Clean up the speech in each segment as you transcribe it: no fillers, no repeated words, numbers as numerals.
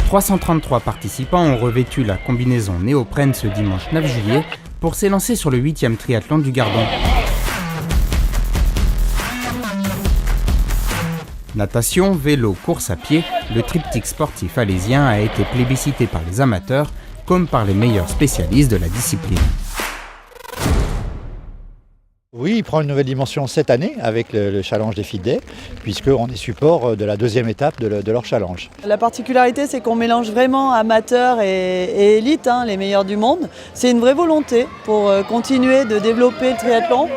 333 participants ont revêtu la combinaison néoprène ce dimanche 9 juillet pour s'élancer sur le 8e triathlon du Gardon. Natation, vélo, course à pied, le triptyque sportif alésien a été plébiscité par les amateurs comme par les meilleurs spécialistes de la discipline. Oui, il prend une nouvelle dimension cette année avec le challenge des Fit Day, puisqu'on est support de la deuxième étape de leur challenge. La particularité, c'est qu'on mélange vraiment amateurs et élites, les meilleurs du monde. C'est une vraie volonté pour continuer de développer le triathlon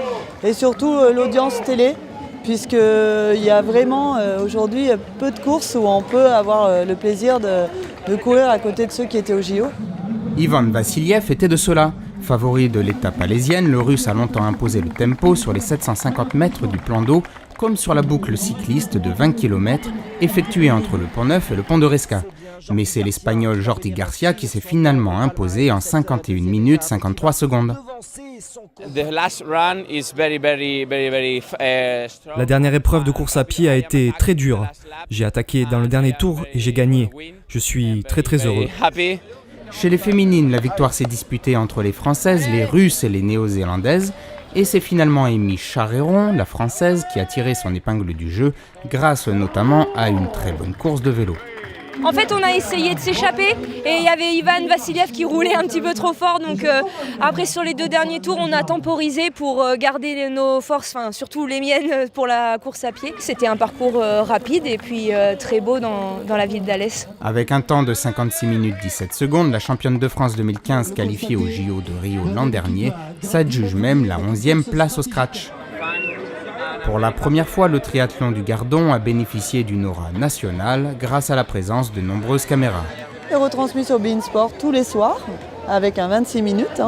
et surtout l'audience télé, puisqu'il y a vraiment aujourd'hui peu de courses où on peut avoir le plaisir de courir à côté de ceux qui étaient au JO. Ivan Vassiliev était de ceux-là. Favori de l'étape alésienne, le Russe a longtemps imposé le tempo sur les 750 mètres du plan d'eau, comme sur la boucle cycliste de 20 km effectuée entre le Pont Neuf et le Pont de Resca. Mais c'est l'Espagnol Jordi Garcia qui s'est finalement imposé en 51 minutes 53 secondes. La dernière épreuve de course à pied a été très dure. J'ai attaqué dans le dernier tour et j'ai gagné. Je suis très heureux. Chez les féminines, la victoire s'est disputée entre les Françaises, les Russes et les Néo-Zélandaises. Et c'est finalement Amy Charéron, la Française, qui a tiré son épingle du jeu, grâce notamment à une très bonne course de vélo. En fait, on a essayé de s'échapper et il y avait Ivan Vassiliev qui roulait un petit peu trop fort. Donc après, sur les 2 derniers tours, on a temporisé pour garder nos forces, enfin surtout les miennes pour la course à pied. C'était un parcours rapide et puis très beau dans la ville d'Alès. Avec un temps de 56 minutes 17 secondes, la championne de France 2015 qualifiée au JO de Rio l'an dernier s'adjuge même la 11e place au scratch. Pour la première fois, le triathlon du Gardon a bénéficié d'une aura nationale grâce à la présence de nombreuses caméras. C'est retransmis sur beIN Sport tous les soirs avec un 26 minutes.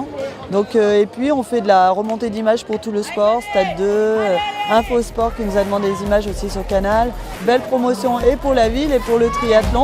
Donc, et puis on fait de la remontée d'images pour tout le sport, Stade 2, Info Sport qui nous a demandé des images aussi sur Canal. Belle promotion et pour la ville et pour le triathlon.